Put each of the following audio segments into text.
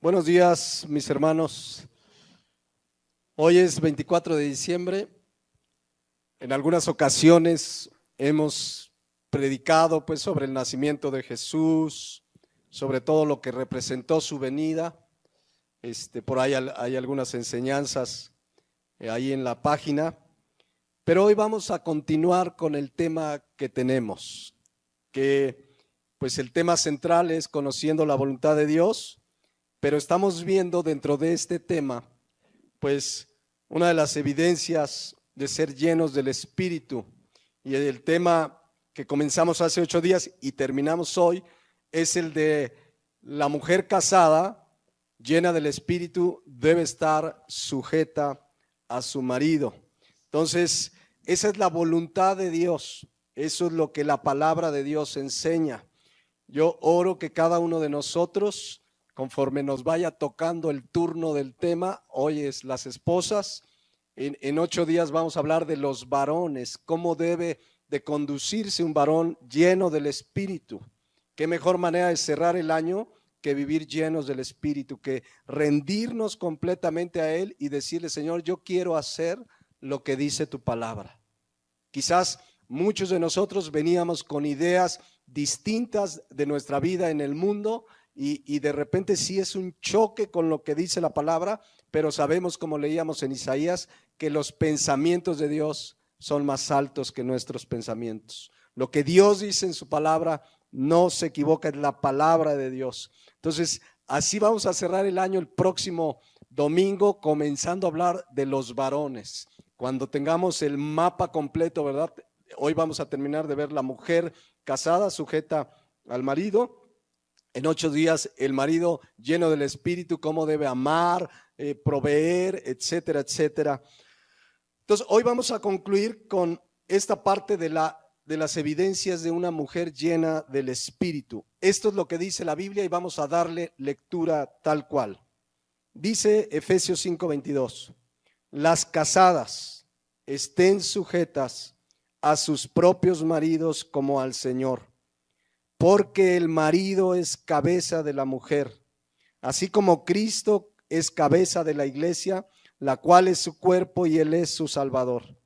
Buenos días, mis hermanos. Hoy es 24 de diciembre. En algunas ocasiones hemos predicado pues sobre el nacimiento de Jesús, sobre todo lo que representó su venida. Por ahí hay algunas enseñanzas ahí en la página. Pero hoy vamos a continuar con el tema que tenemos, que pues el tema central es conociendo la voluntad de Dios. Pero estamos viendo dentro de este tema, pues, una de las evidencias de ser llenos del Espíritu. Y el tema que comenzamos hace 8 días y terminamos hoy es el de la mujer casada, llena del Espíritu, debe estar sujeta a su marido. Entonces, esa es la voluntad de Dios. Eso es lo que la palabra de Dios enseña. Yo oro que cada uno de nosotros, conforme nos vaya tocando el turno del tema, hoy es las esposas, en 8 días vamos a hablar de los varones, cómo debe de conducirse un varón lleno del Espíritu. Qué mejor manera de cerrar el año que vivir llenos del Espíritu, que rendirnos completamente a Él y decirle: Señor, yo quiero hacer lo que dice tu palabra. Quizás muchos de nosotros veníamos con ideas distintas de nuestra vida en el mundo, y de repente sí es un choque con lo que dice la palabra, pero sabemos, como leíamos en Isaías, que los pensamientos de Dios son más altos que nuestros pensamientos. Lo que Dios dice en su palabra no se equivoca, es la palabra de Dios. Entonces, así vamos a cerrar el año el próximo domingo, comenzando a hablar de los varones. Cuando tengamos el mapa completo, ¿verdad? Hoy vamos a terminar de ver la mujer casada, sujeta al marido. En 8 días, el marido lleno del Espíritu, cómo debe amar, proveer, etcétera, etcétera. Entonces, hoy vamos a concluir con esta parte de las evidencias de una mujer llena del Espíritu. Esto es lo que dice la Biblia y vamos a darle lectura tal cual. Dice Efesios 5:22, las casadas estén sujetas a sus propios maridos como al Señor. Porque el marido es cabeza de la mujer, así como Cristo es cabeza de la iglesia, la cual es su cuerpo y Él es su Salvador.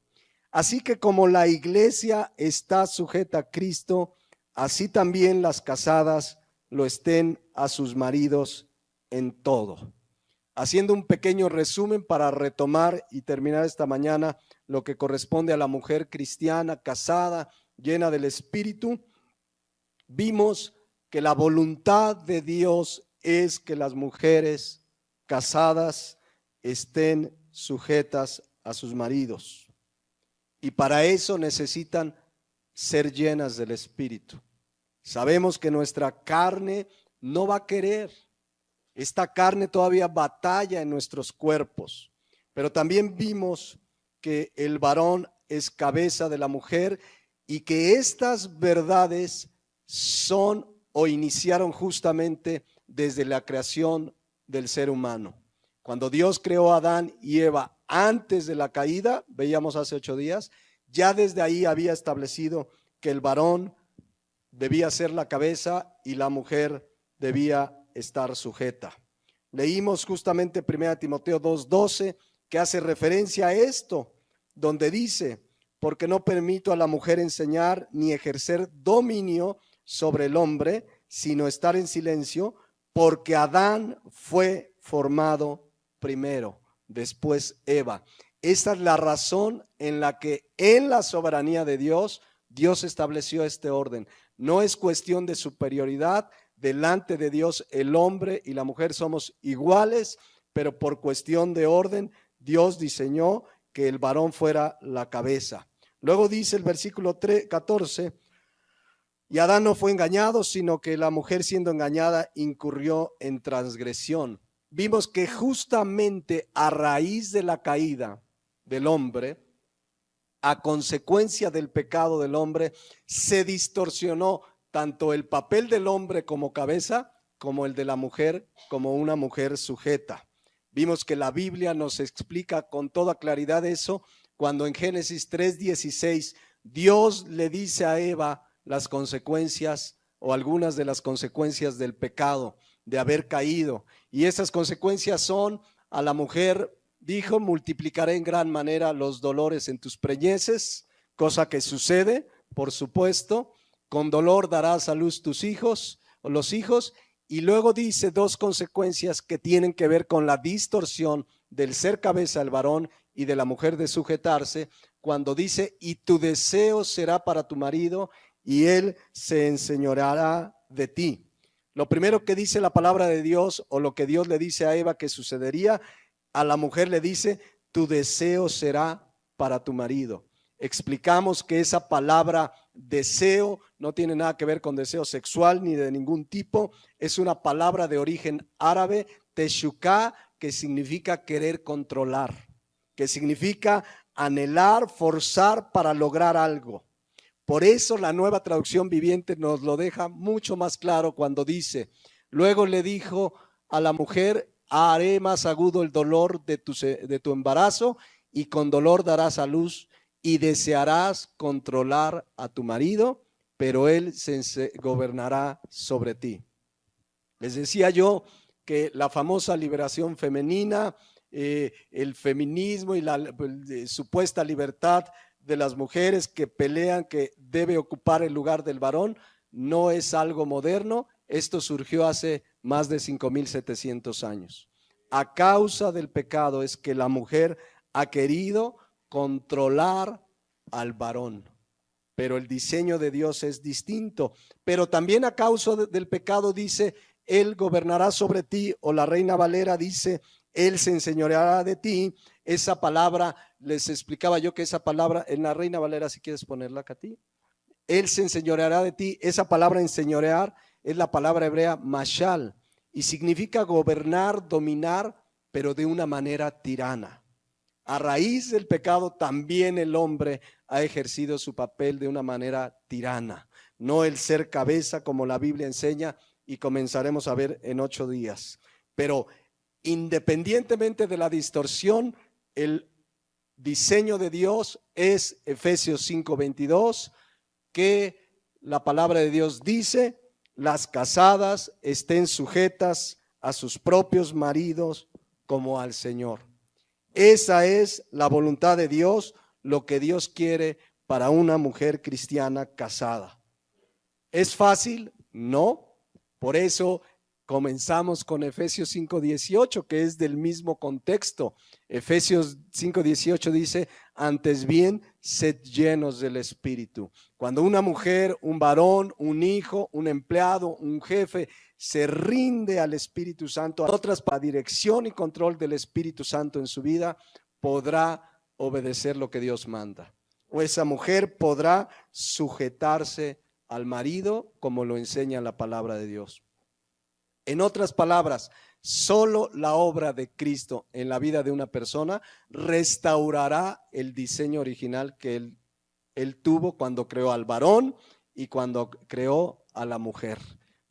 Así que como la iglesia está sujeta a Cristo, así también las casadas lo estén a sus maridos en todo. Haciendo un pequeño resumen para retomar y terminar esta mañana lo que corresponde a la mujer cristiana, casada, llena del Espíritu. Vimos que la voluntad de Dios es que las mujeres casadas estén sujetas a sus maridos. Y para eso necesitan ser llenas del Espíritu. Sabemos que nuestra carne no va a querer. Esta carne todavía batalla en nuestros cuerpos. Pero también vimos que el varón es cabeza de la mujer y que estas verdades son o iniciaron justamente desde la creación del ser humano. Cuando Dios creó a Adán y Eva antes de la caída, veíamos hace 8 días, ya desde ahí había establecido que el varón debía ser la cabeza y la mujer debía estar sujeta. Leímos justamente 1 Timoteo 2:12 que hace referencia a esto, donde dice: porque no permito a la mujer enseñar ni ejercer dominio sobre el hombre, sino estar en silencio, porque Adán fue formado primero, después Eva. Esta es la razón en la que en la soberanía de Dios, Dios estableció este orden. No es cuestión de superioridad. Delante de Dios el hombre y la mujer somos iguales, pero por cuestión de orden, Dios diseñó que el varón fuera la cabeza. Luego dice el versículo 14, y Adán no fue engañado, sino que la mujer, siendo engañada, incurrió en transgresión. Vimos que justamente a raíz de la caída del hombre, a consecuencia del pecado del hombre, se distorsionó tanto el papel del hombre como cabeza, como el de la mujer como una mujer sujeta. Vimos que la Biblia nos explica con toda claridad eso, cuando en Génesis 3:16 Dios le dice a Eva las consecuencias o algunas de las consecuencias del pecado. de haber caído. Y esas consecuencias son: a la mujer dijo, multiplicaré en gran manera los dolores en tus preñeces, cosa que sucede, por supuesto. Con dolor darás a luz tus hijos o los hijos. Y luego dice dos consecuencias que tienen que ver con la distorsión del ser cabeza del varón y de la mujer de sujetarse, cuando dice: y tu deseo será para tu marido y él se enseñoreará de ti. Lo primero que dice la palabra de Dios, o lo que Dios le dice a Eva que sucedería, a la mujer le dice: tu deseo será para tu marido. Explicamos que esa palabra deseo no tiene nada que ver con deseo sexual ni de ningún tipo. Es una palabra de origen árabe, teshuká, que significa querer controlar, que significa anhelar, forzar para lograr algo. Por eso la Nueva Traducción Viviente nos lo deja mucho más claro cuando dice: luego le dijo a la mujer: haré más agudo el dolor de tu embarazo, y con dolor darás a luz, y desearás controlar a tu marido, pero él se gobernará sobre ti. Les decía yo que la famosa liberación femenina, el feminismo y la supuesta libertad de las mujeres que pelean que debe ocupar el lugar del varón, no es algo moderno. Esto surgió hace más de 5,700 años. A causa del pecado es que la mujer ha querido controlar al varón, pero el diseño de Dios es distinto. Pero también a causa del pecado dice: él gobernará sobre ti, o la Reina Valera dice: él se enseñoreará de ti. Esa palabra, les explicaba yo que esa palabra en la Reina Valera, si quieres ponerla acá a ti, él se enseñoreará de ti. Esa palabra enseñorear es la palabra hebrea mashal y significa gobernar, dominar, pero de una manera tirana. A raíz del pecado también el hombre ha ejercido su papel de una manera tirana, no el ser cabeza como la Biblia enseña, y comenzaremos a ver en 8 días. Pero independientemente de la distorsión, el diseño de Dios es Efesios 5:22, que la palabra de Dios dice: las casadas estén sujetas a sus propios maridos como al Señor. Esa es la voluntad de Dios, lo que Dios quiere para una mujer cristiana casada. ¿Es fácil? No. Por eso comenzamos con Efesios 5:18, que es del mismo contexto. Efesios 5:18 dice: antes bien, sed llenos del Espíritu. Cuando una mujer, un varón, un hijo, un empleado, un jefe se rinde al Espíritu Santo, a otras para dirección y control del Espíritu Santo en su vida, podrá obedecer lo que Dios manda. O esa mujer podrá sujetarse al marido como lo enseña la palabra de Dios. En otras palabras, solo la obra de Cristo en la vida de una persona restaurará el diseño original que él tuvo cuando creó al varón y cuando creó a la mujer.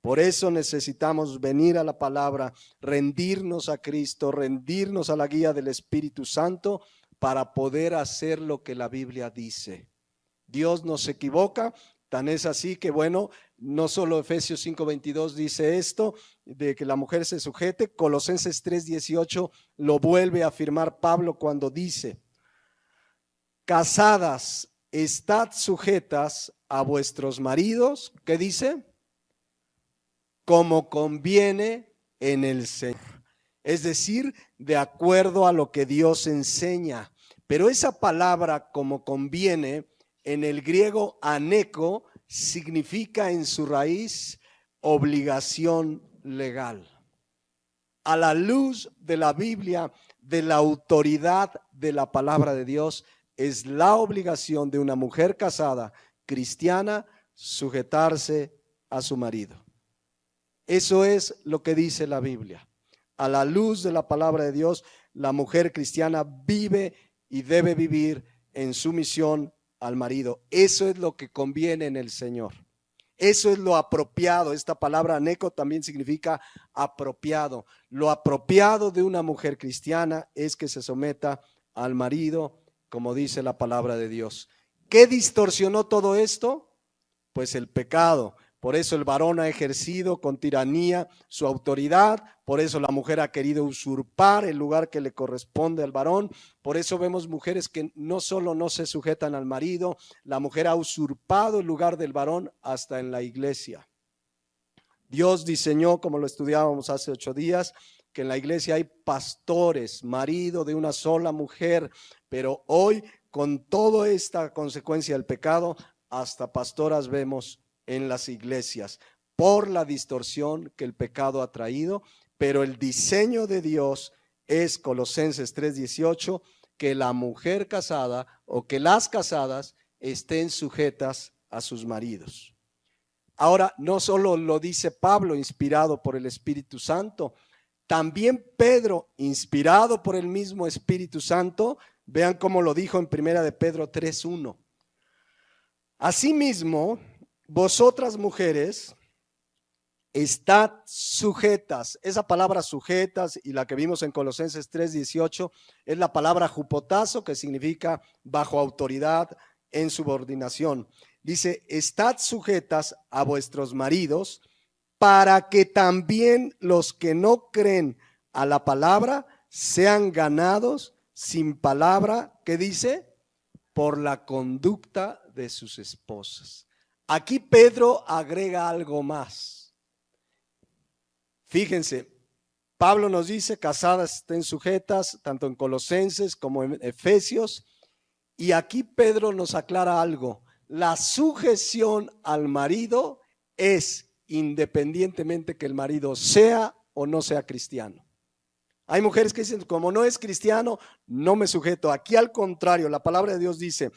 Por eso necesitamos venir a la palabra, rendirnos a Cristo, rendirnos a la guía del Espíritu Santo para poder hacer lo que la Biblia dice. Dios no se equivoca. Tan es así que, bueno, no solo Efesios 5:22 dice esto, de que la mujer se sujete. Colosenses 3:18 lo vuelve a afirmar Pablo cuando dice: casadas, estad sujetas a vuestros maridos, ¿qué dice? Como conviene en el Señor. Es decir, de acuerdo a lo que Dios enseña. Pero esa palabra como conviene, en el griego aneco, significa en su raíz obligación legal. A la luz de la Biblia, de la autoridad de la palabra de Dios, es la obligación de una mujer casada cristiana sujetarse a su marido. Eso es lo que dice la Biblia. A la luz de la palabra de Dios, la mujer cristiana vive y debe vivir en sumisión al marido. Eso es lo que conviene en el Señor. Eso es lo apropiado. Esta palabra neco también significa apropiado. Lo apropiado de una mujer cristiana es que se someta al marido, como dice la palabra de Dios. ¿Qué distorsionó todo esto? Pues el pecado. por eso el varón ha ejercido con tiranía su autoridad, por eso la mujer ha querido usurpar el lugar que le corresponde al varón, por eso vemos mujeres que no solo no se sujetan al marido, la mujer ha usurpado el lugar del varón hasta en la iglesia. Dios diseñó, como lo estudiábamos hace 8 días, que en la iglesia hay pastores, marido de una sola mujer, pero hoy con toda esta consecuencia del pecado, hasta pastoras vemos en las iglesias por la distorsión que el pecado ha traído, pero el diseño de Dios es, Colosenses 3:18, que la mujer casada o que las casadas estén sujetas a sus maridos. Ahora, no solo lo dice Pablo, inspirado por el Espíritu Santo, también Pedro, inspirado por el mismo Espíritu Santo, vean cómo lo dijo en primera de Pedro 3:1. Asimismo, vosotras mujeres, estad sujetas. Esa palabra sujetas y la que vimos en Colosenses 3:18 es la palabra jupotazo, que significa bajo autoridad, en subordinación. Dice, estad sujetas a vuestros maridos, para que también los que no creen a la palabra sean ganados sin palabra, ¿qué dice? Por la conducta de sus esposas. Aquí Pedro agrega algo más. Fíjense, Pablo nos dice, casadas estén sujetas, tanto en Colosenses como en Efesios, y aquí Pedro nos aclara algo. La sujeción al marido es independientemente que el marido sea o no sea cristiano. Hay mujeres que dicen, como no es cristiano, no me sujeto. Aquí al contrario, la palabra de Dios dice,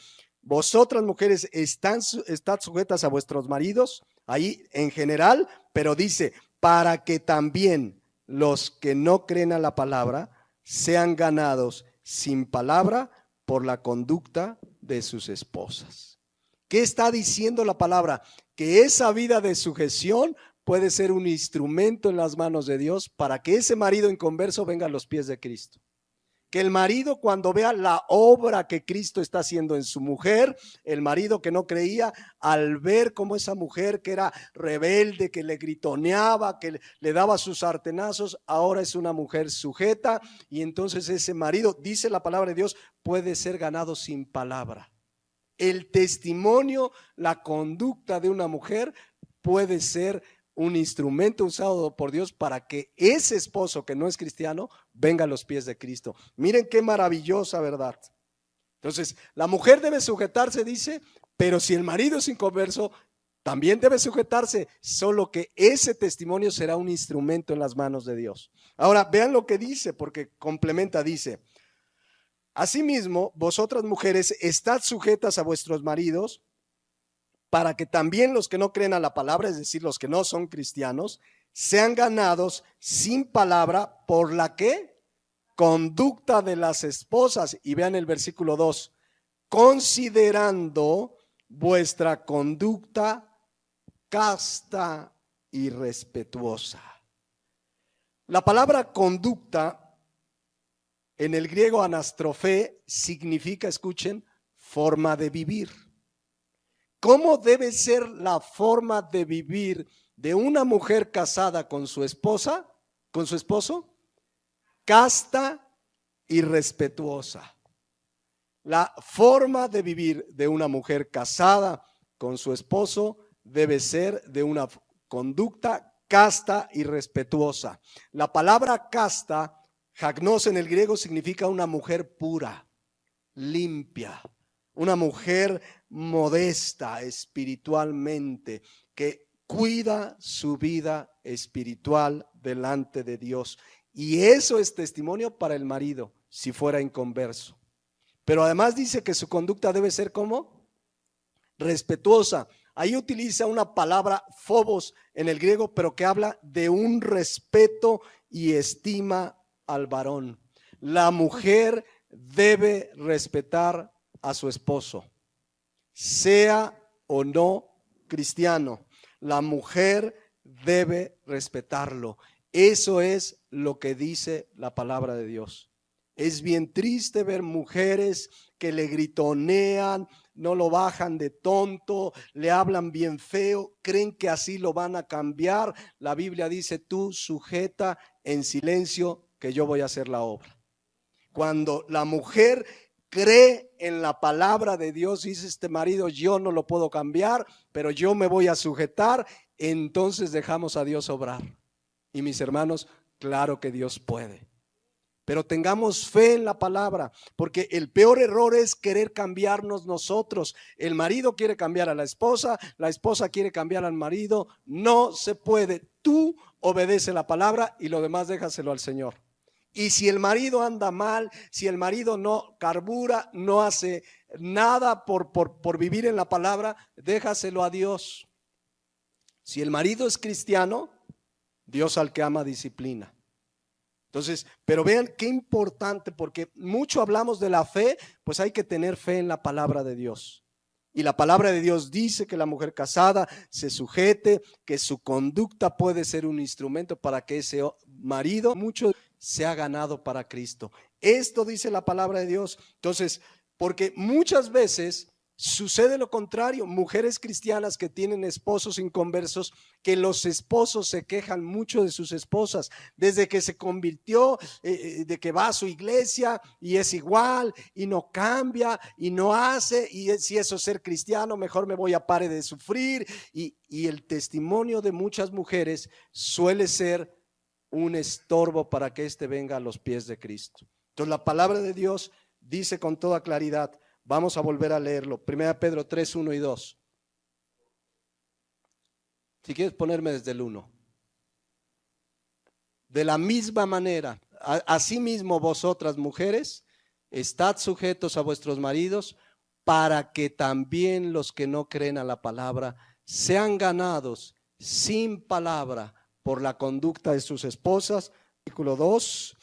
vosotras mujeres estad sujetas a vuestros maridos, ahí en general, pero dice, para que también los que no creen a la palabra sean ganados sin palabra por la conducta de sus esposas. ¿Qué está diciendo la palabra? Que esa vida de sujeción puede ser un instrumento en las manos de Dios para que ese marido inconverso venga a los pies de Cristo. Que el marido, cuando vea la obra que Cristo está haciendo en su mujer, el marido que no creía, al ver cómo esa mujer que era rebelde, que le gritoneaba, que le daba sus sartenazos, ahora es una mujer sujeta, y entonces ese marido, dice la palabra de Dios, puede ser ganado sin palabra. El testimonio, la conducta de una mujer puede ser un instrumento usado por Dios para que ese esposo que no es cristiano venga a los pies de Cristo. Miren qué maravillosa verdad. Entonces, la mujer debe sujetarse, dice, pero si el marido es inconverso, también debe sujetarse, solo que ese testimonio será un instrumento en las manos de Dios. Ahora, vean lo que dice, porque complementa, dice, asimismo, vosotras mujeres, estad sujetas a vuestros maridos, para que también los que no creen a la palabra, es decir, los que no son cristianos, sean ganados sin palabra por la que conducta de las esposas. Y vean el versículo 2, considerando vuestra conducta casta y respetuosa. La palabra conducta en el griego anastrofé significa, escuchen, forma de vivir. ¿Cómo debe ser la forma de vivir de una mujer casada con su esposa, con su esposo? Casta y respetuosa. La forma de vivir de una mujer casada con su esposo debe ser de una conducta casta y respetuosa. La palabra casta, jagnos en el griego, significa una mujer pura, limpia, una mujer modesta espiritualmente, que cuida su vida espiritual delante de Dios. Y eso es testimonio para el marido, si fuera inconverso. Pero además dice que su conducta debe ser ¿cómo? Respetuosa. Ahí utiliza una palabra phobos en el griego, pero que habla de un respeto y estima al varón. La mujer debe respetar a su esposo, sea o no cristiano. La mujer debe respetarlo. Eso es lo que dice la palabra de Dios. Es bien triste ver mujeres que le gritonean, no lo bajan de tonto, le hablan bien feo, creen que así lo van a cambiar. La Biblia dice: tú sujeta en silencio que yo voy a hacer la obra. Cuando la mujer cree en la palabra de Dios, dice: este marido yo no lo puedo cambiar, pero yo me voy a sujetar, entonces dejamos a Dios obrar. Y mis hermanos, claro que Dios puede. Pero tengamos fe en la palabra, porque el peor error es querer cambiarnos nosotros. El marido quiere cambiar a la esposa quiere cambiar al marido. No se puede. Tú obedece la palabra y lo demás déjaselo al Señor. Y si el marido anda mal, si el marido no carbura, no hace nada por vivir en la palabra, déjaselo a Dios. Si el marido es cristiano, Dios al que ama disciplina. Entonces, pero vean qué importante, porque mucho hablamos de la fe, pues hay que tener fe en la palabra de Dios. Y la palabra de Dios dice que la mujer casada se sujete, que su conducta puede ser un instrumento para que ese marido mucho se ha ganado para Cristo. Esto dice la palabra de Dios. Entonces, porque muchas veces sucede lo contrario, mujeres cristianas que tienen esposos inconversos, que los esposos se quejan mucho de sus esposas, desde que se convirtió, de que va a su iglesia y es igual y no cambia y no hace, y si eso es ser cristiano, mejor me voy a pare de sufrir, y el testimonio de muchas mujeres suele ser un estorbo para que éste venga a los pies de Cristo. Entonces la palabra de Dios dice con toda claridad. Vamos a volver a leerlo. 1 Pedro 3, 1 y 2. Si quieres ponerme desde el 1. De la misma manera, asimismo vosotras mujeres, estad sujetos a vuestros maridos, para que también los que no creen a la palabra sean ganados sin palabra por la conducta de sus esposas. Versículo 2.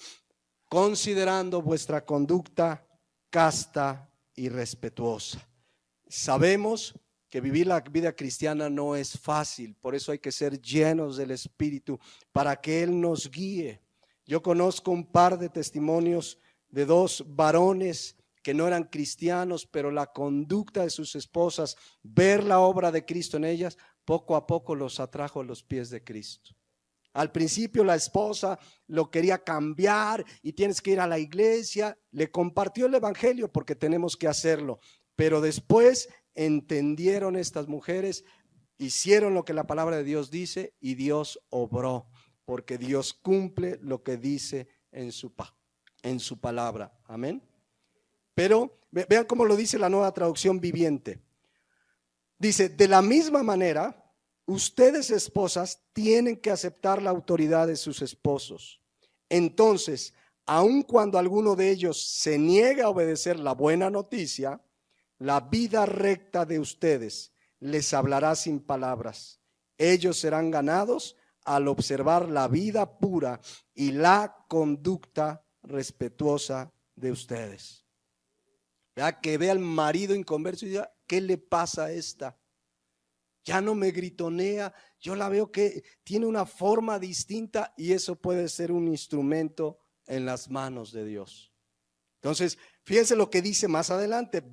Considerando vuestra conducta casta y respetuosa. Sabemos que vivir la vida cristiana no es fácil, por eso hay que ser llenos del Espíritu para que Él nos guíe. Yo conozco un par de testimonios de dos varones que no eran cristianos, pero la conducta de sus esposas, ver la obra de Cristo en ellas, poco a poco los atrajo a los pies de Cristo. Al principio la esposa lo quería cambiar y tienes que ir a la iglesia. Le compartió el evangelio porque tenemos que hacerlo. Pero después entendieron estas mujeres, hicieron lo que la palabra de Dios dice y Dios obró. Porque Dios cumple lo que dice en su palabra. Amén. Pero vean cómo lo dice la Nueva Traducción Viviente. Dice: de la misma manera, ustedes, esposas, tienen que aceptar la autoridad de sus esposos. Entonces, aun cuando alguno de ellos se niegue a obedecer la buena noticia, la vida recta de ustedes les hablará sin palabras. Ellos serán ganados al observar la vida pura y la conducta respetuosa de ustedes. ¿Verdad? Que vea al marido inconverso y diga: ¿qué le pasa a esta? Ya no me gritonea, yo la veo que tiene una forma distinta, y eso puede ser un instrumento en las manos de Dios. Entonces, fíjense lo que dice más adelante,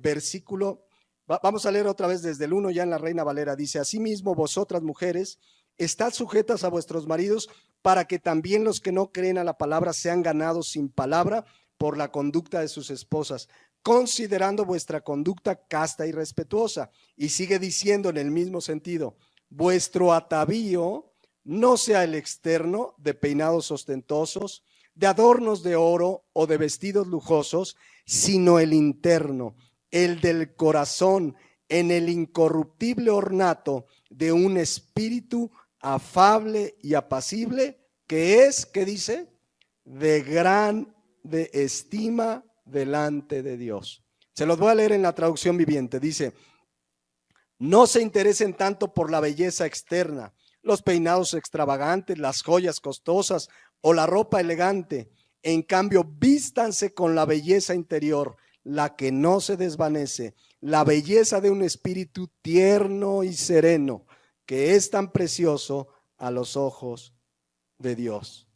vamos a leer otra vez desde el 1 ya en la Reina Valera. Dice: asimismo vosotras mujeres, estad sujetas a vuestros maridos, para que también los que no creen a la palabra sean ganados sin palabra por la conducta de sus esposas, considerando vuestra conducta casta y respetuosa. Y sigue diciendo en el mismo sentido: vuestro atavío no sea el externo, de peinados ostentosos, de adornos de oro o de vestidos lujosos, sino el interno, el del corazón, en el incorruptible ornato de un espíritu afable y apacible, que es, ¿qué dice? De grande estima delante de Dios. Se los voy a leer en la Traducción Viviente. Dice: no se interesen tanto por la belleza externa, los peinados extravagantes, las joyas costosas o la ropa elegante. En cambio, vístanse con la belleza interior, la que no se desvanece, la belleza de un espíritu tierno y sereno, que es tan precioso a los ojos de Dios.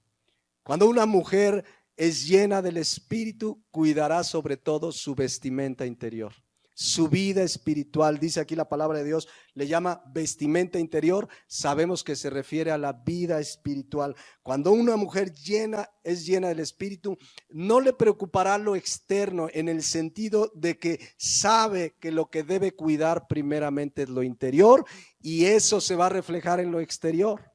Cuando una mujer es llena del Espíritu, cuidará sobre todo su vestimenta interior. Su vida espiritual, dice aquí la palabra de Dios, le llama vestimenta interior. Sabemos que se refiere a la vida espiritual. Cuando una mujer es llena del Espíritu, no le preocupará lo externo, en el sentido de que sabe que lo que debe cuidar primeramente es lo interior, y eso se va a reflejar en lo exterior.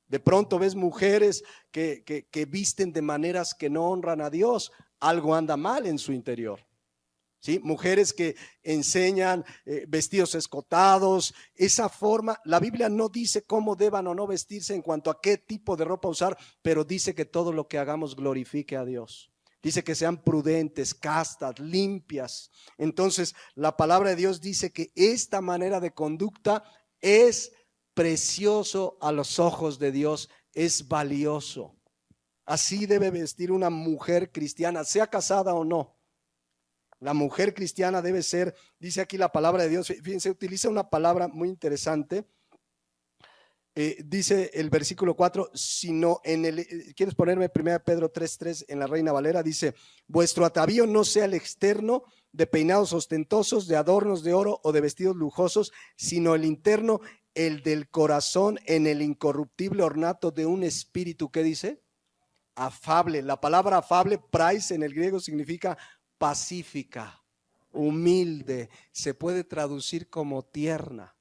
De pronto ves mujeres que visten de maneras que no honran a Dios. Algo anda mal en su interior. ¿Sí? Mujeres que enseñan vestidos escotados, esa forma. La Biblia no dice cómo deban o no vestirse en cuanto a qué tipo de ropa usar, pero dice que todo lo que hagamos glorifique a Dios. Dice que sean prudentes, castas, limpias. Entonces, la palabra de Dios dice que esta manera de conducta es precioso a los ojos de Dios, es valioso. Así debe vestir una mujer cristiana, sea casada o no. La mujer cristiana debe ser, dice aquí la palabra de Dios, fíjense, utiliza una palabra muy interesante. Dice el versículo 4, sino ¿quieres ponerme 1 Pedro 3:3 en la Reina Valera? Dice, vuestro atavío no sea el externo de peinados ostentosos, de adornos de oro o de vestidos lujosos, sino el interno, el del corazón, en el incorruptible ornato de un espíritu. ¿Qué dice? Afable. La palabra afable, prais, en el griego significa pacífica, humilde, se puede traducir como tierna.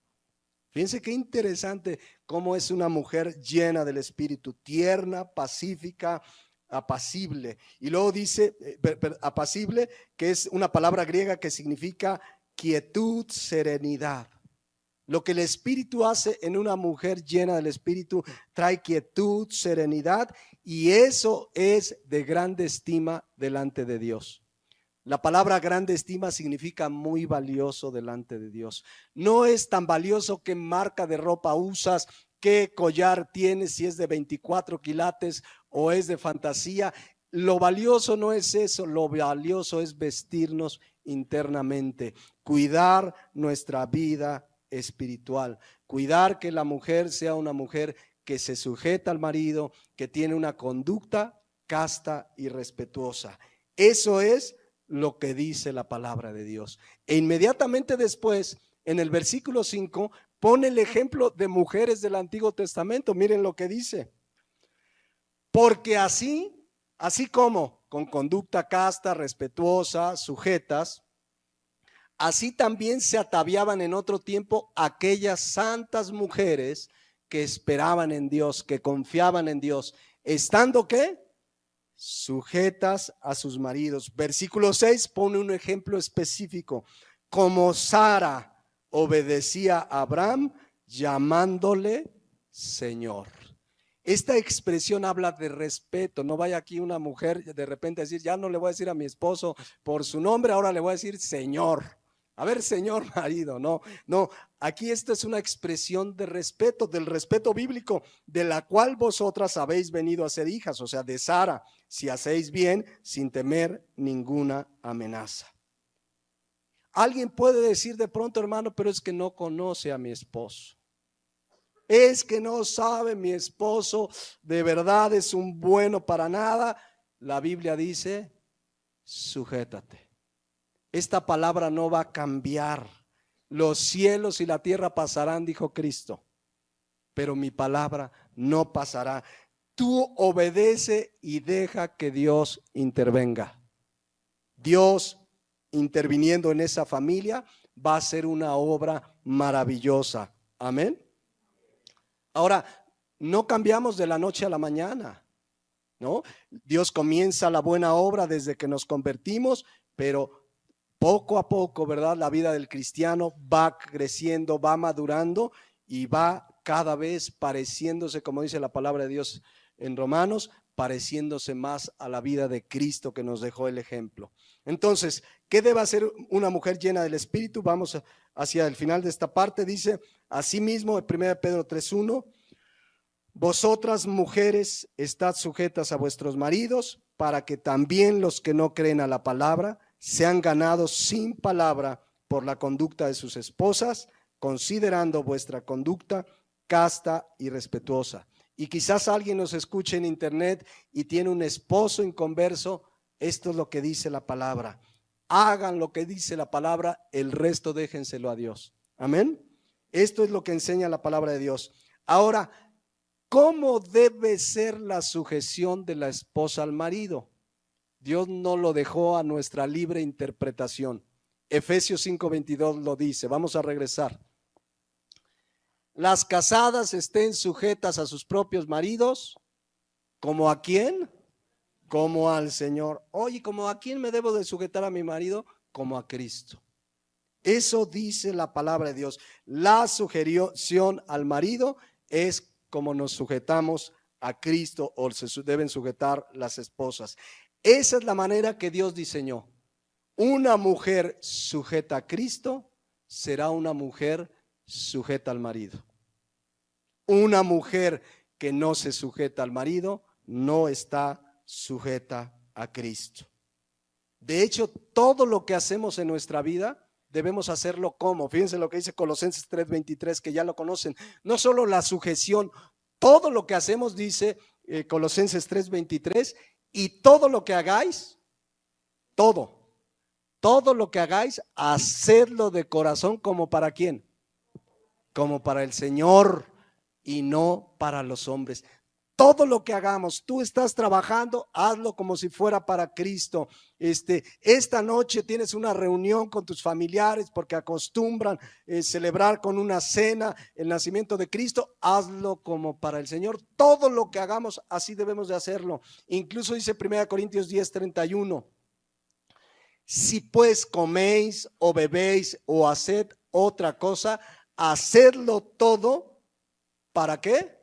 Fíjense qué interesante cómo es una mujer llena del Espíritu, tierna, pacífica, apacible. Y luego dice apacible, que es una palabra griega que significa quietud, serenidad. Lo que el Espíritu hace en una mujer llena del Espíritu trae quietud, serenidad, y eso es de grande estima delante de Dios. La palabra grande estima significa muy valioso delante de Dios. No es tan valioso qué marca de ropa usas, qué collar tienes, si es de 24 quilates o es de fantasía. Lo valioso no es eso, lo valioso es vestirnos internamente, cuidar nuestra vida espiritual, cuidar que la mujer sea una mujer que se sujeta al marido, que tiene una conducta casta y respetuosa. Eso es lo que dice la palabra de Dios. E inmediatamente después, en el versículo 5, pone el ejemplo de mujeres del Antiguo Testamento. Miren lo que dice. Porque así como con conducta casta, respetuosa, sujetas, así también se ataviaban en otro tiempo aquellas santas mujeres que esperaban en Dios, que confiaban en Dios, estando ¿qué? Sujetas a sus maridos. Versículo 6 pone un ejemplo específico. Como Sara obedecía a Abraham, llamándole Señor. Esta expresión habla de respeto. No vaya aquí una mujer de repente a decir, ya no le voy a decir a mi esposo por su nombre, ahora le voy a decir Señor. A ver, señor marido, no, aquí esto es una expresión de respeto, del respeto bíblico, de la cual vosotras habéis venido a ser hijas, o sea, de Sara, si hacéis bien, sin temer ninguna amenaza. Alguien puede decir de pronto, hermano, pero es que no conoce a mi esposo. Es que no sabe, mi esposo de verdad es un bueno para nada. La Biblia dice, sujétate. Esta palabra no va a cambiar. Los cielos y la tierra pasarán, dijo Cristo, pero mi palabra no pasará. Tú obedece y deja que Dios intervenga. Dios interviniendo en esa familia va a hacer una obra maravillosa. Amén. Ahora, no cambiamos de la noche a la mañana, ¿no? Dios comienza la buena obra desde que nos convertimos, pero poco a poco, ¿verdad? La vida del cristiano va creciendo, va madurando y va cada vez pareciéndose, como dice la palabra de Dios en Romanos, pareciéndose más a la vida de Cristo que nos dejó el ejemplo. Entonces, ¿qué debe hacer una mujer llena del Espíritu? Vamos hacia el final de esta parte. Dice, asimismo, en 1 Pedro 3:1, vosotras mujeres estad sujetas a vuestros maridos, para que también los que no creen a la palabra sean ganados sin palabra por la conducta de sus esposas, considerando vuestra conducta casta y respetuosa. Y quizás alguien nos escuche en internet y tiene un esposo inconverso. Esto es lo que dice la palabra. Hagan lo que dice la palabra, el resto déjenselo a Dios. Amén. Esto es lo que enseña la palabra de Dios. Ahora, ¿cómo debe ser la sujeción de la esposa al marido? Dios no lo dejó a nuestra libre interpretación. Efesios 5:22 lo dice. Vamos a regresar. Las casadas estén sujetas a sus propios maridos. ¿Como a quién? Como al Señor. Oye, ¿como a quién me debo de sujetar a mi marido? Como a Cristo. Eso dice la palabra de Dios. La sujeción al marido es como nos sujetamos a Cristo, o se deben sujetar las esposas. Esa es la manera que Dios diseñó. Una mujer sujeta a Cristo será una mujer sujeta al marido. Una mujer que no se sujeta al marido no está sujeta a Cristo. De hecho, todo lo que hacemos en nuestra vida debemos hacerlo como, fíjense lo que dice Colosenses 3:23, que ya lo conocen. No solo la sujeción, todo lo que hacemos, dice Colosenses 3:23, y todo lo que hagáis, todo lo que hagáis, hacedlo de corazón. ¿Como para quién? Como para el Señor y no para los hombres. Todo lo que hagamos, tú estás trabajando, hazlo como si fuera para Cristo. Esta noche tienes una reunión con tus familiares porque acostumbran celebrar con una cena el nacimiento de Cristo. Hazlo como para el Señor. Todo lo que hagamos, así debemos de hacerlo. Incluso dice 1 Corintios 10:31. Si pues coméis o bebéis o haced otra cosa, hacedlo todo, ¿para qué?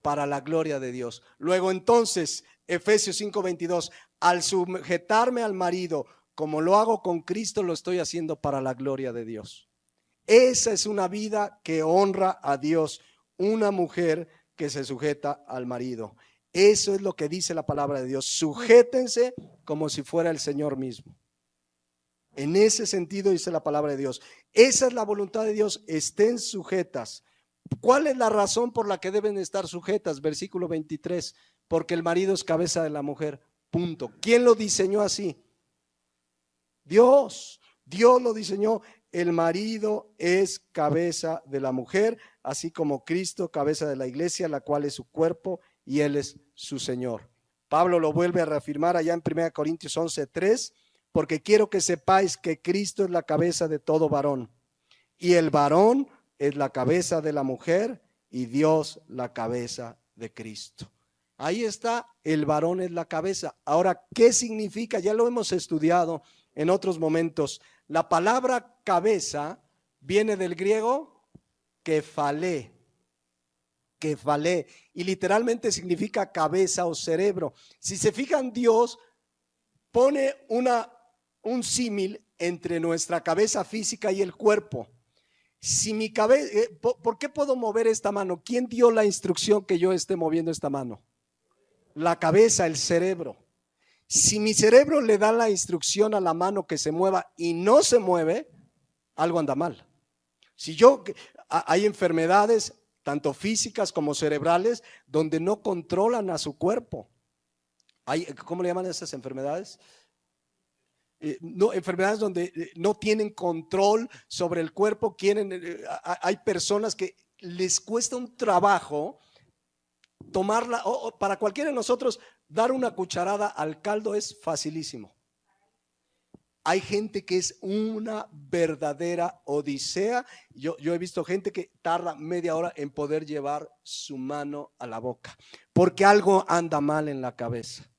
Para la gloria de Dios. Luego entonces, Efesios 5:22, al sujetarme al marido, como lo hago con Cristo, lo estoy haciendo para la gloria de Dios. Esa es una vida que honra a Dios, una mujer que se sujeta al marido. Eso es lo que dice la palabra de Dios. Sujétense como si fuera el Señor mismo. En ese sentido dice la palabra de Dios. Esa es la voluntad de Dios, estén sujetas. ¿Cuál es la razón por la que deben estar sujetas? Versículo 23, porque el marido es cabeza de la mujer, punto. ¿Quién lo diseñó así? Dios lo diseñó. El marido es cabeza de la mujer, así como Cristo, cabeza de la iglesia, la cual es su cuerpo y él es su Señor. Pablo lo vuelve a reafirmar allá en 1 Corintios 11:3, porque quiero que sepáis que Cristo es la cabeza de todo varón, y el varón es la cabeza de la mujer, y Dios la cabeza de Cristo. Ahí está, el varón es la cabeza. Ahora, ¿qué significa? Ya lo hemos estudiado en otros momentos. La palabra cabeza viene del griego kefalé, y literalmente significa cabeza o cerebro. Si se fijan, Dios pone un símil entre nuestra cabeza física y el cuerpo. Si mi cabeza, ¿por qué puedo mover esta mano? ¿Quién dio la instrucción que yo esté moviendo esta mano? La cabeza, el cerebro. Si mi cerebro le da la instrucción a la mano que se mueva y no se mueve, algo anda mal. Hay enfermedades, tanto físicas como cerebrales, donde no controlan a su cuerpo. ¿Cómo le llaman a esas enfermedades? Enfermedades donde no tienen control sobre el cuerpo. Hay personas que les cuesta un trabajo tomarla, para cualquiera de nosotros dar una cucharada al caldo es facilísimo. Hay gente que es una verdadera odisea. Yo he visto gente que tarda media hora en poder llevar su mano a la boca, porque algo anda mal en la cabeza,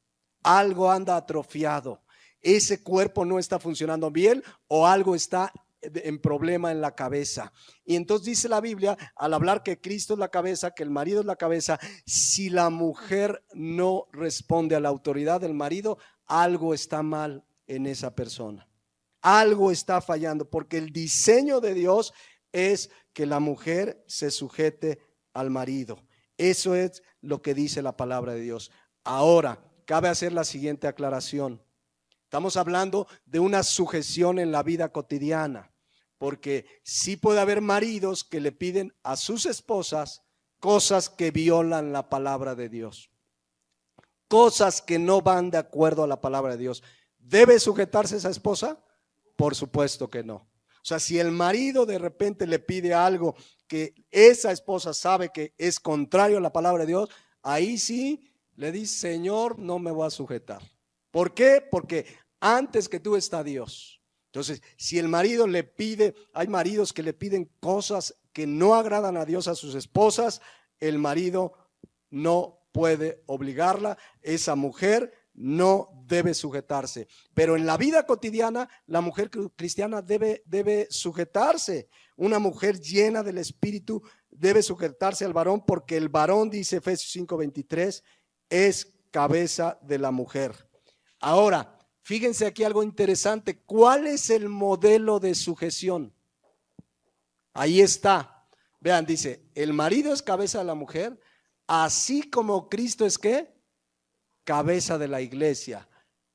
algo anda atrofiado. Ese cuerpo no está funcionando bien o algo está en problema en la cabeza. Y entonces dice la Biblia, al hablar que Cristo es la cabeza, que el marido es la cabeza, si la mujer no responde a la autoridad del marido, algo está mal en esa persona. Algo está fallando, porque el diseño de Dios es que la mujer se sujete al marido. Eso es lo que dice la palabra de Dios. Ahora, cabe hacer la siguiente aclaración. Estamos hablando de una sujeción en la vida cotidiana, porque sí puede haber maridos que le piden a sus esposas cosas que violan la palabra de Dios, cosas que no van de acuerdo a la palabra de Dios. ¿Debe sujetarse esa esposa? Por supuesto que no. O sea, si el marido de repente le pide algo que esa esposa sabe que es contrario a la palabra de Dios, ahí sí le dice: Señor, no me voy a sujetar. ¿Por qué? Porque antes que tú está Dios. Entonces, si el marido le pide, hay maridos que le piden cosas que no agradan a Dios a sus esposas, el marido no puede obligarla, esa mujer no debe sujetarse. Pero en la vida cotidiana, la mujer cristiana debe sujetarse. Una mujer llena del Espíritu debe sujetarse al varón, porque el varón, dice Efesios 5:23, es cabeza de la mujer. Ahora, fíjense aquí algo interesante. ¿Cuál es el modelo de sujeción? Ahí está. Vean, dice, el marido es cabeza de la mujer, así como Cristo es ¿qué? Cabeza de la iglesia,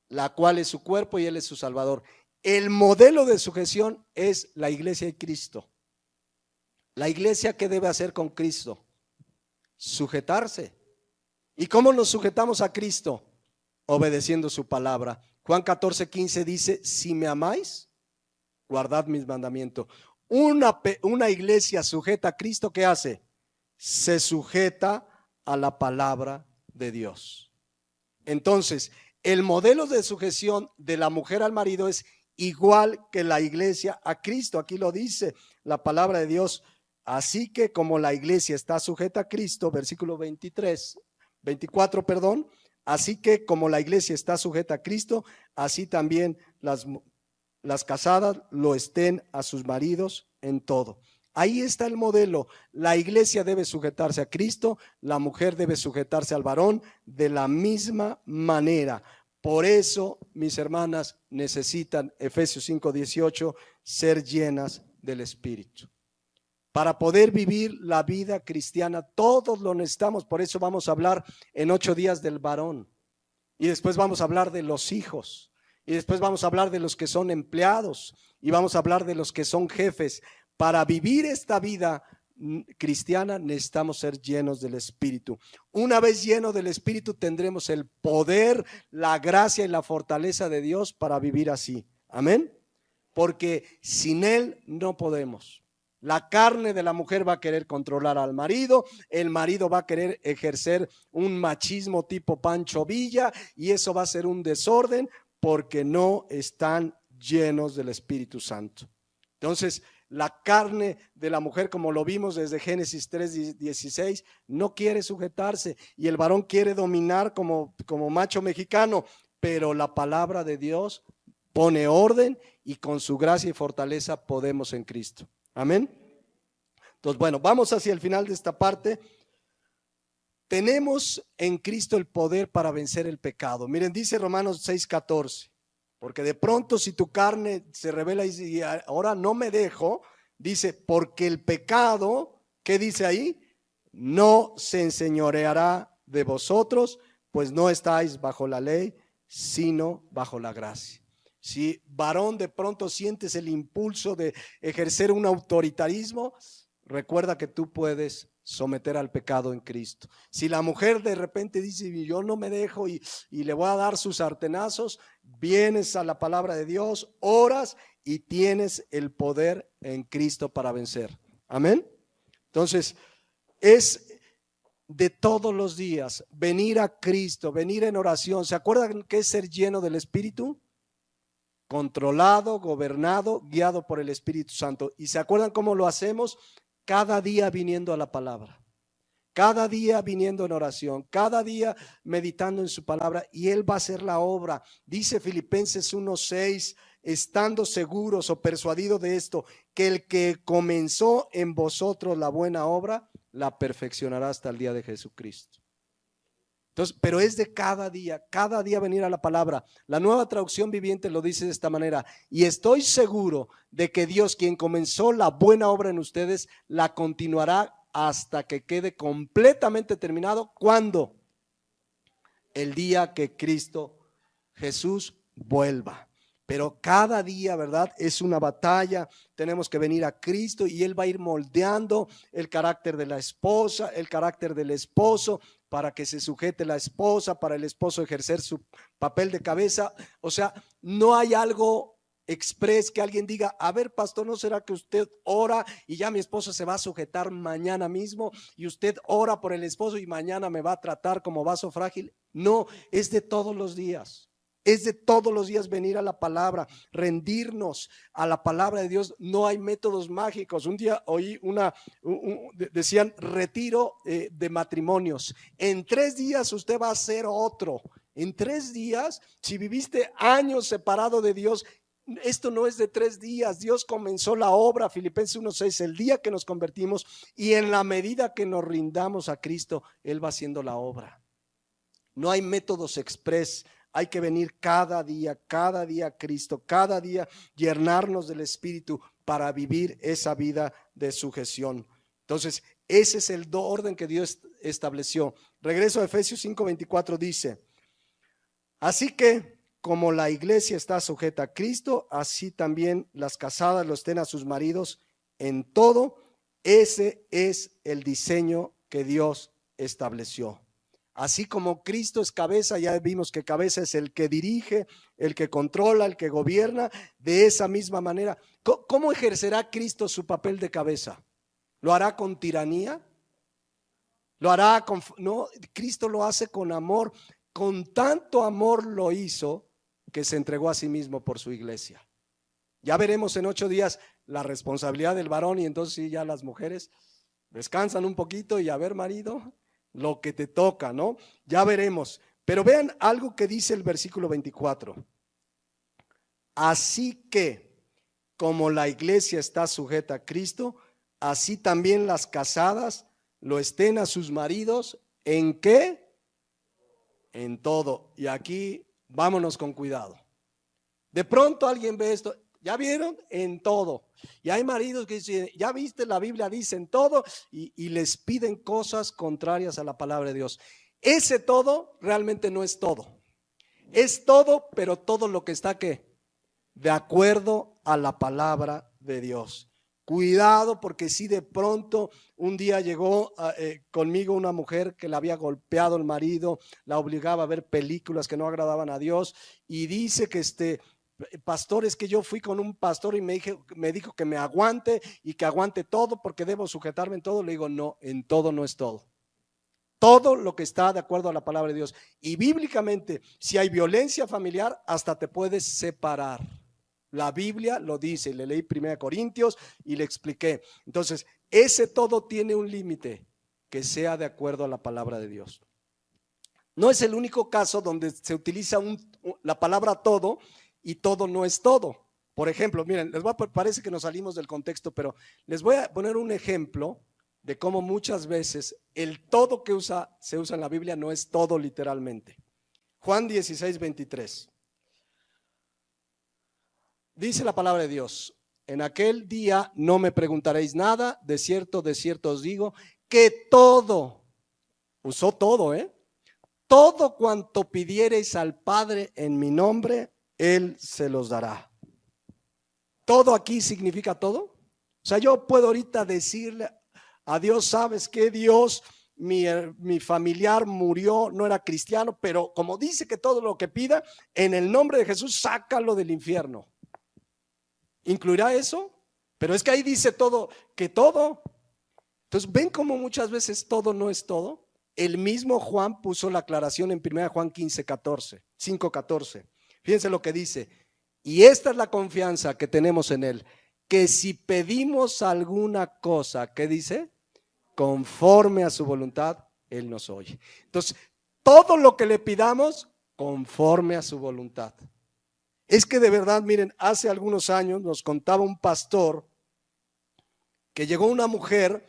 la cual es su cuerpo y él es su salvador. El modelo de sujeción es la iglesia y Cristo. La iglesia, ¿qué debe hacer con Cristo? Sujetarse. ¿Y cómo nos sujetamos a Cristo? Obedeciendo su palabra. Juan 14:15 dice: si me amáis, guardad mis mandamientos. Una iglesia sujeta a Cristo, ¿qué hace? Se sujeta a la palabra de Dios. Entonces, el modelo de sujeción de la mujer al marido es igual que la iglesia a Cristo. Aquí lo dice la palabra de Dios. Así que como la iglesia está sujeta a Cristo, versículo 24, así que como la iglesia está sujeta a Cristo, así también las casadas lo estén a sus maridos en todo. Ahí está el modelo. La iglesia debe sujetarse a Cristo, la mujer debe sujetarse al varón de la misma manera. Por eso, mis hermanas, necesitan, Efesios 5:18, ser llenas del Espíritu. Para poder vivir la vida cristiana, todos lo necesitamos. Por eso vamos a hablar en 8 días del varón. Y después vamos a hablar de los hijos. Y después vamos a hablar de los que son empleados. Y vamos a hablar de los que son jefes. Para vivir esta vida cristiana necesitamos ser llenos del Espíritu. Una vez llenos del Espíritu tendremos el poder, la gracia y la fortaleza de Dios para vivir así. Amén. Porque sin Él no podemos. La carne de la mujer va a querer controlar al marido, el marido va a querer ejercer un machismo tipo Pancho Villa, y eso va a ser un desorden porque no están llenos del Espíritu Santo. Entonces, la carne de la mujer, como lo vimos desde Génesis 3:16, no quiere sujetarse, y el varón quiere dominar como macho mexicano, pero la palabra de Dios pone orden, y con su gracia y fortaleza podemos en Cristo. Amén. Entonces, bueno, vamos hacia el final de esta parte. Tenemos en Cristo el poder para vencer el pecado. Miren, dice Romanos 6:14. Porque de pronto, si tu carne se revela y dice: ahora no me dejo, dice, porque el pecado, ¿qué dice ahí? No se enseñoreará de vosotros, pues no estáis bajo la ley, sino bajo la gracia. Si varón de pronto sientes el impulso de ejercer un autoritarismo, recuerda que tú puedes someter al pecado en Cristo. Si la mujer de repente dice: yo no me dejo y le voy a dar sus sartenazos, vienes a la palabra de Dios, oras y tienes el poder en Cristo para vencer. Amén. Entonces, es de todos los días venir a Cristo, venir en oración. ¿Se acuerdan qué es ser lleno del Espíritu? Controlado, gobernado, guiado por el Espíritu Santo. ¿Y se acuerdan cómo lo hacemos? Cada día viniendo a la palabra, cada día viniendo en oración, cada día meditando en su palabra, y Él va a hacer la obra. Dice Filipenses 1:6, estando seguros o persuadidos de esto, que el que comenzó en vosotros la buena obra, la perfeccionará hasta el día de Jesucristo. Entonces, pero es de cada día venir a la palabra. La Nueva Traducción Viviente lo dice de esta manera: y estoy seguro de que Dios, quien comenzó la buena obra en ustedes, la continuará hasta que quede completamente terminado. ¿Cuándo? El día que Cristo Jesús vuelva. Pero cada día, ¿verdad? Es una batalla. Tenemos que venir a Cristo y Él va a ir moldeando el carácter de la esposa, el carácter del esposo, para que se sujete la esposa, para el esposo ejercer su papel de cabeza. O sea, no hay algo express que alguien diga, a ver, pastor, ¿no será que usted ora y ya mi esposa se va a sujetar mañana mismo y usted ora por el esposo y mañana me va a tratar como vaso frágil? No, es de todos los días. Es de todos los días venir a la palabra, rendirnos a la palabra de Dios. No hay métodos mágicos. Un día oí decían retiro de matrimonios. En 3 días usted va a hacer otro. En 3 días, si viviste años separado de Dios, esto no es de 3 días. Dios comenzó la obra, Filipenses 1:6, el día que nos convertimos, y en la medida que nos rindamos a Cristo, Él va haciendo la obra. No hay métodos express. Hay que venir cada día a Cristo, cada día llenarnos del Espíritu para vivir esa vida de sujeción. Entonces, ese es el orden que Dios estableció. Regreso a Efesios 5:24, dice: así que como la iglesia está sujeta a Cristo, así también las casadas lo estén a sus maridos en todo. Ese es el diseño que Dios estableció. Así como Cristo es cabeza, ya vimos que cabeza es el que dirige, el que controla, el que gobierna. De esa misma manera, ¿cómo ejercerá Cristo su papel de cabeza? ¿Lo hará con tiranía? ¿Lo hará con...? No, Cristo lo hace con amor. Con tanto amor lo hizo que se entregó a sí mismo por su iglesia. Ya veremos en 8 días la responsabilidad del varón, y entonces sí, ya las mujeres descansan un poquito y a ver, marido, lo que te toca, ¿no? Ya veremos. Pero vean algo que dice el versículo 24. Así que, como la iglesia está sujeta a Cristo, así también las casadas lo estén a sus maridos. ¿En qué? En todo. Y aquí vámonos con cuidado. De pronto alguien ve esto. ¿Ya vieron? En todo. Y hay maridos que dicen, ya viste, la Biblia dice en todo, y les piden cosas contrarias a la palabra de Dios. Ese todo realmente no es todo. Es todo, pero todo lo que está ¿qué? De acuerdo a la palabra de Dios. Cuidado, porque si de pronto un día llegó conmigo una mujer que la había golpeado el marido, la obligaba a ver películas que no agradaban a Dios, y dice que pastor, es que yo fui con un pastor y me dijo que me aguante y que aguante todo porque debo sujetarme en todo. Le digo, no, en todo no es todo. Todo lo que está de acuerdo a la palabra de Dios. Y bíblicamente, si hay violencia familiar, hasta te puedes separar. La Biblia lo dice, le leí 1 Corintios y le expliqué. Entonces, ese todo tiene un límite que sea de acuerdo a la palabra de Dios. No es el único caso donde se utiliza la palabra todo y todo no es todo. Por ejemplo, miren, parece que nos salimos del contexto, pero les voy a poner un ejemplo de cómo muchas veces el todo que se usa en la Biblia no es todo literalmente. Juan 16:23. Dice la palabra de Dios: en aquel día no me preguntaréis nada, de cierto os digo, que todo, usó todo, todo cuanto pidiereis al Padre en mi nombre, Él se los dará. Todo aquí significa todo. O sea, yo puedo ahorita decirle a Dios, ¿sabes qué? Dios, mi familiar murió, no era cristiano, pero como dice que todo lo que pida, en el nombre de Jesús, sácalo del infierno. ¿Incluirá eso? Pero es que ahí dice todo, que todo. Entonces, ¿ven cómo muchas veces todo no es todo? El mismo Juan puso la aclaración en 1 Juan 5:14. Fíjense lo que dice: y esta es la confianza que tenemos en Él, que si pedimos alguna cosa, ¿qué dice? Conforme a su voluntad, Él nos oye. Entonces, todo lo que le pidamos, conforme a su voluntad. Es que de verdad, miren, hace algunos años nos contaba un pastor que llegó una mujer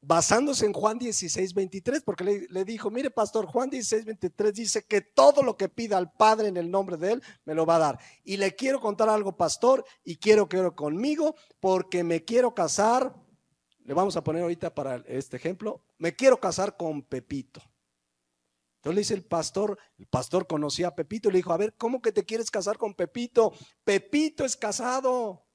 basándose en Juan 16:23, porque le dijo, mire pastor, Juan 16:23 dice que todo lo que pida al Padre en el nombre de Él, me lo va a dar. Y le quiero contar algo, pastor, y quiero que ore conmigo, porque me quiero casar, le vamos a poner ahorita para este ejemplo, me quiero casar con Pepito. Entonces le dice el pastor conocía a Pepito y le dijo, a ver, ¿cómo que te quieres casar con Pepito? Pepito es casado.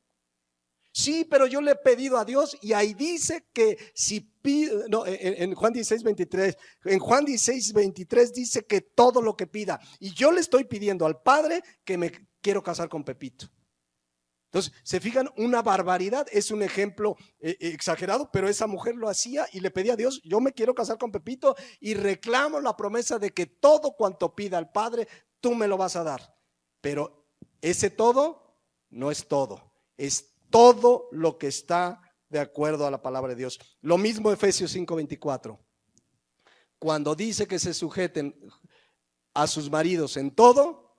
Sí, pero yo le he pedido a Dios y ahí dice que si pide, no, en Juan 16:23, en Juan 16:23 dice que todo lo que pida. Y yo le estoy pidiendo al Padre que me quiero casar con Pepito. Entonces, se fijan, una barbaridad, es un ejemplo exagerado, pero esa mujer lo hacía y le pedía a Dios, yo me quiero casar con Pepito y reclamo la promesa de que todo cuanto pida al Padre, tú me lo vas a dar. Pero ese todo no es todo, es todo lo que está de acuerdo a la palabra de Dios. Lo mismo Efesios 5:24, cuando dice que se sujeten a sus maridos en todo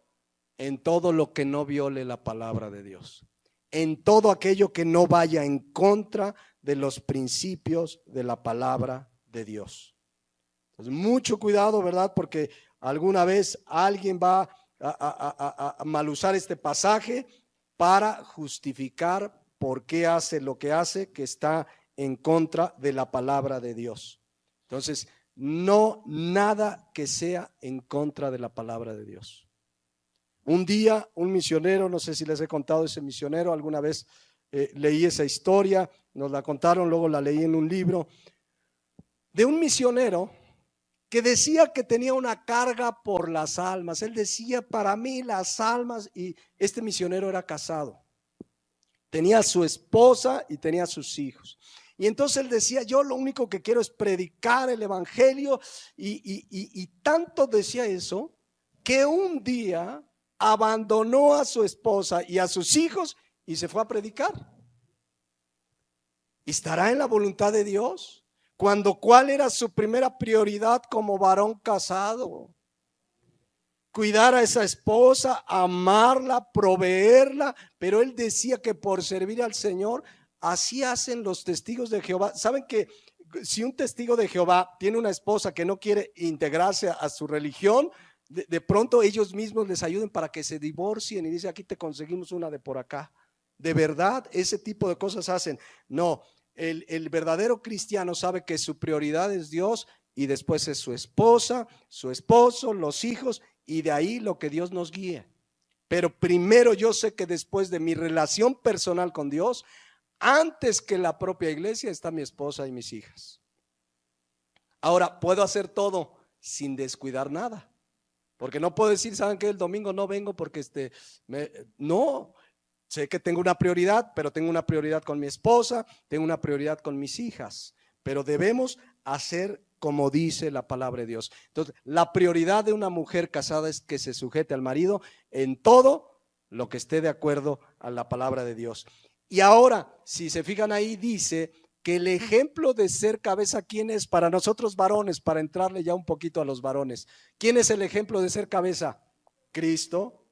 lo que no viole la palabra de Dios, en todo aquello que no vaya en contra de los principios de la palabra de Dios. Entonces, mucho cuidado, ¿verdad? Porque alguna vez alguien va a mal usar este pasaje para justificar por qué hace lo que hace, que está en contra de la palabra de Dios. Entonces, no nada que sea en contra de la palabra de Dios. Un día, un misionero, no sé si les he contado ese misionero, alguna vez leí esa historia, nos la contaron, luego la leí en un libro, de un misionero que decía que tenía una carga por las almas. Él decía, para mí las almas, y este misionero era casado, tenía a su esposa y tenía a sus hijos. Y entonces él decía, yo lo único que quiero es predicar el evangelio, y tanto decía eso, que un día abandonó a su esposa y a sus hijos y se fue a predicar. ¿Estará en la voluntad de Dios? ¿Cuál era su primera prioridad como varón casado? Cuidar a esa esposa, amarla, proveerla, pero él decía que por servir al Señor, así hacen los testigos de Jehová. ¿Saben que si un testigo de Jehová tiene una esposa que no quiere integrarse a su religión, de pronto ellos mismos les ayuden para que se divorcien y dice, aquí te conseguimos una de por acá? De verdad, ese tipo de cosas hacen. No, el verdadero cristiano sabe que su prioridad es Dios y después es su esposa, su esposo, los hijos, y de ahí lo que Dios nos guíe. Pero primero yo sé que después de mi relación personal con Dios, antes que la propia iglesia, está mi esposa y mis hijas. Ahora, puedo hacer todo sin descuidar nada. Porque no puedo decir, ¿saben qué? El domingo no vengo porque no, sé que tengo una prioridad, pero tengo una prioridad con mi esposa, tengo una prioridad con mis hijas, pero debemos hacer como dice la palabra de Dios. Entonces, la prioridad de una mujer casada es que se sujete al marido en todo lo que esté de acuerdo a la palabra de Dios. Y ahora, si se fijan ahí, dice que el ejemplo de ser cabeza, ¿quién es? Para nosotros varones, para entrarle ya un poquito a los varones, ¿quién es el ejemplo de ser cabeza? Cristo.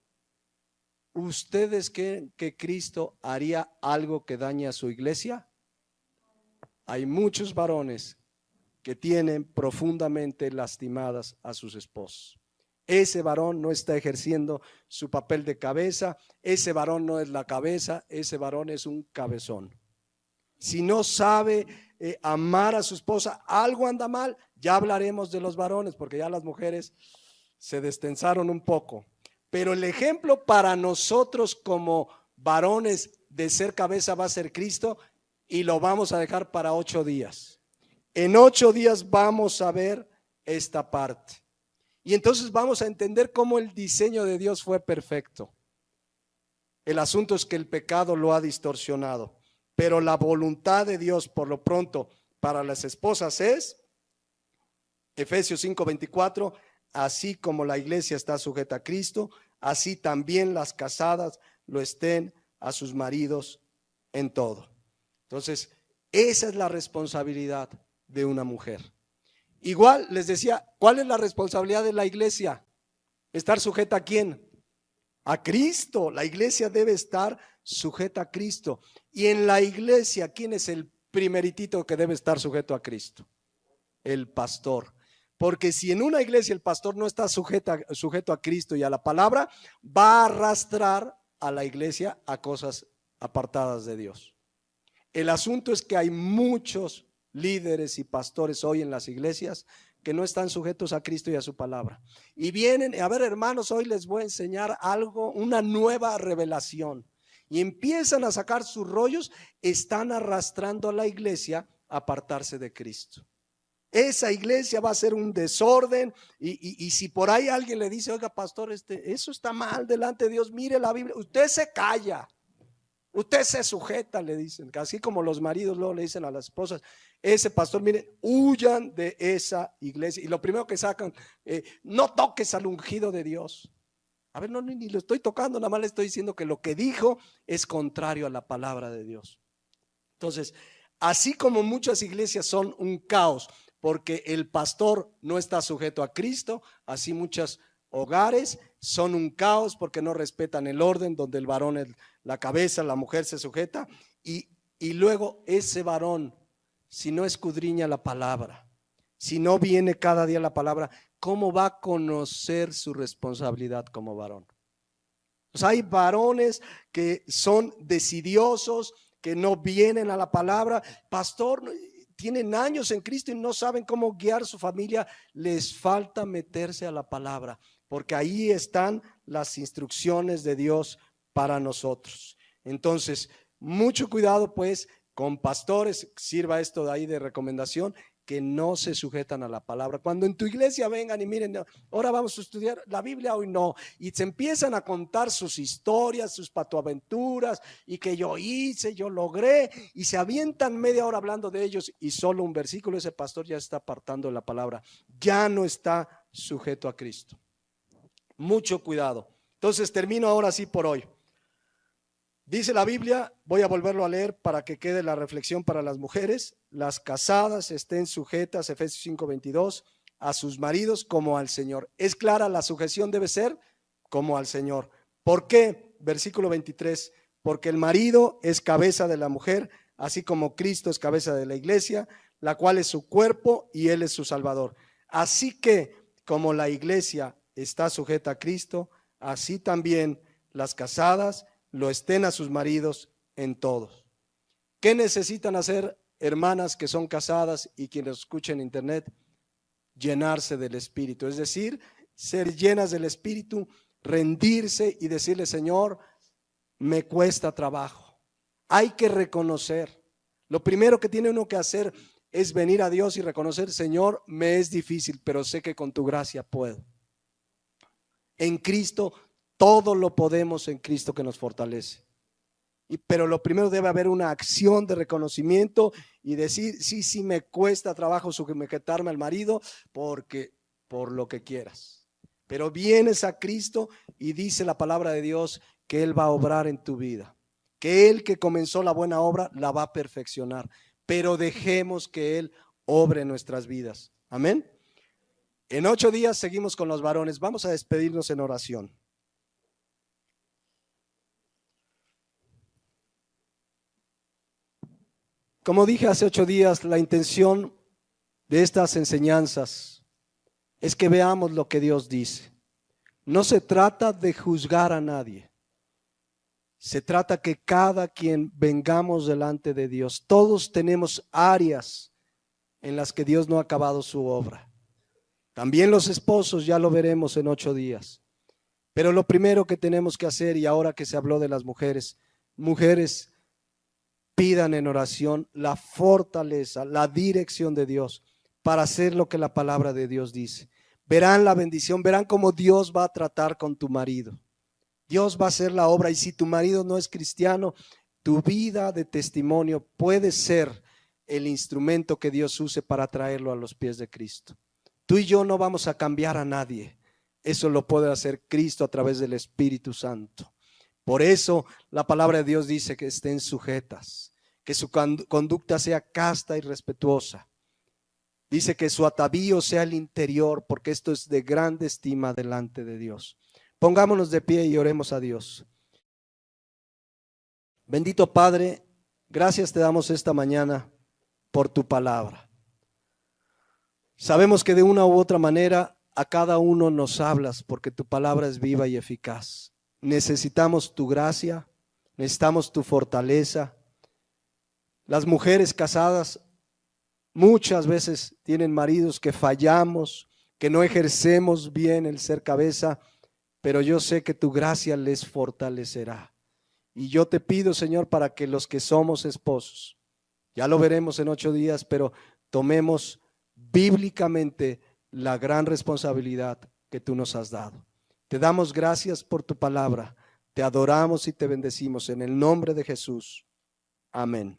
¿Ustedes creen que Cristo haría algo que dañe a su iglesia? Hay muchos varones que tienen profundamente lastimadas a sus esposos. Ese varón no está ejerciendo su papel de cabeza, ese varón no es la cabeza, ese varón es un cabezón. Si no sabe amar a su esposa, algo anda mal. Ya hablaremos de los varones, porque ya las mujeres se destensaron un poco. Pero el ejemplo para nosotros como varones de ser cabeza va a ser Cristo, y lo vamos a dejar para 8 días. En 8 días vamos a ver esta parte. Y entonces vamos a entender cómo el diseño de Dios fue perfecto. El asunto es que el pecado lo ha distorsionado. Pero la voluntad de Dios, por lo pronto, para las esposas es, Efesios 5:24, así como la iglesia está sujeta a Cristo, así también las casadas lo estén a sus maridos en todo. Entonces, esa es la responsabilidad de una mujer. Igual les decía, ¿cuál es la responsabilidad de la iglesia? ¿Estar sujeta a quién? A Cristo. La iglesia debe estar sujeta a Cristo. Y en la iglesia, ¿quién es el primeritito que debe estar sujeto a Cristo? El pastor. Porque si en una iglesia el pastor no está sujeto a Cristo y a la palabra, va a arrastrar a la iglesia a cosas apartadas de Dios. El asunto es que hay muchos líderes y pastores hoy en las iglesias que no están sujetos a Cristo y a su palabra. Y vienen, a ver hermanos, hoy les voy a enseñar algo, una nueva revelación. Y empiezan a sacar sus rollos, están arrastrando a la iglesia a apartarse de Cristo. Esa iglesia va a ser un desorden y si por ahí alguien le dice, oiga pastor, eso está mal delante de Dios, mire la Biblia, usted se calla, usted se sujeta, le dicen, así como los maridos luego le dicen a las esposas, ese pastor, miren, huyan de esa iglesia. Y lo primero que sacan, no toques al ungido de Dios. A ver, no, ni lo estoy tocando, nada más le estoy diciendo que lo que dijo es contrario a la palabra de Dios. Entonces, así como muchas iglesias son un caos porque el pastor no está sujeto a Cristo, así muchos hogares son un caos porque no respetan el orden donde el varón es la cabeza, la mujer se sujeta y luego ese varón, si no escudriña la palabra, si no viene cada día la palabra, ¿cómo va a conocer su responsabilidad como varón? O sea, hay varones que son decidiosos, que no vienen a la palabra. Pastor, tienen años en Cristo y no saben cómo guiar su familia. Les falta meterse a la palabra, porque ahí están las instrucciones de Dios para nosotros. Entonces, mucho cuidado pues con pastores, sirva esto de ahí de recomendación, que no se sujetan a la palabra. Cuando en tu iglesia vengan y miren, ahora vamos a estudiar la Biblia, hoy no, y se empiezan a contar sus historias, sus patoaventuras, y que yo hice, yo logré, y se avientan media hora hablando de ellos, y solo un versículo, ese pastor ya está apartando de la palabra, ya no está sujeto a Cristo. Mucho cuidado. Entonces termino ahora sí por hoy. Dice la Biblia, voy a volverlo a leer para que quede la reflexión para las mujeres: las casadas estén sujetas, Efesios 5:22, a sus maridos como al Señor. Es clara, la sujeción debe ser como al Señor. ¿Por qué? Versículo 23, porque el marido es cabeza de la mujer, así como Cristo es cabeza de la iglesia, la cual es su cuerpo y Él es su Salvador. Así que, como la iglesia está sujeta a Cristo, así también las casadas lo estén a sus maridos en todos. ¿Qué necesitan hacer, hermanas que son casadas y quienes escuchen en internet? Llenarse del Espíritu, es decir, ser llenas del Espíritu, rendirse y decirle: Señor, me cuesta trabajo. Hay que reconocer. Lo primero que tiene uno que hacer es venir a Dios y reconocer: Señor, me es difícil, pero sé que con tu gracia puedo. En Cristo todo lo podemos, en Cristo que nos fortalece. Pero lo primero, debe haber una acción de reconocimiento y decir: sí, me cuesta trabajo sujetarme al marido, porque por lo que quieras. Pero vienes a Cristo y dice la palabra de Dios que Él va a obrar en tu vida, que Él que comenzó la buena obra la va a perfeccionar, pero dejemos que Él obre en nuestras vidas. Amén. En 8 días seguimos con los varones. Vamos a despedirnos en oración. Como dije hace 8 días, la intención de estas enseñanzas es que veamos lo que Dios dice. No se trata de juzgar a nadie. Se trata que cada quien vengamos delante de Dios. Todos tenemos áreas en las que Dios no ha acabado su obra. También los esposos, ya lo veremos en 8 días. Pero lo primero que tenemos que hacer, y ahora que se habló de las mujeres, pidan en oración la fortaleza, la dirección de Dios para hacer lo que la palabra de Dios dice. Verán la bendición, verán cómo Dios va a tratar con tu marido. Dios va a hacer la obra, y si tu marido no es cristiano, tu vida de testimonio puede ser el instrumento que Dios use para traerlo a los pies de Cristo. Tú y yo no vamos a cambiar a nadie. Eso lo puede hacer Cristo a través del Espíritu Santo. Por eso la palabra de Dios dice que estén sujetas, que su conducta sea casta y respetuosa. Dice que su atavío sea el interior, porque esto es de grande estima delante de Dios. Pongámonos de pie y oremos a Dios. Bendito Padre, gracias te damos esta mañana por tu palabra. Sabemos que de una u otra manera a cada uno nos hablas, porque tu palabra es viva y eficaz. Necesitamos tu gracia, necesitamos tu fortaleza. Las mujeres casadas muchas veces tienen maridos que fallamos, que no ejercemos bien el ser cabeza, pero yo sé que tu gracia les fortalecerá. Y yo te pido, Señor, para que los que somos esposos, ya lo veremos en 8 días, pero tomemos bíblicamente la gran responsabilidad que tú nos has dado. Te damos gracias por tu palabra, te adoramos y te bendecimos en el nombre de Jesús. Amén.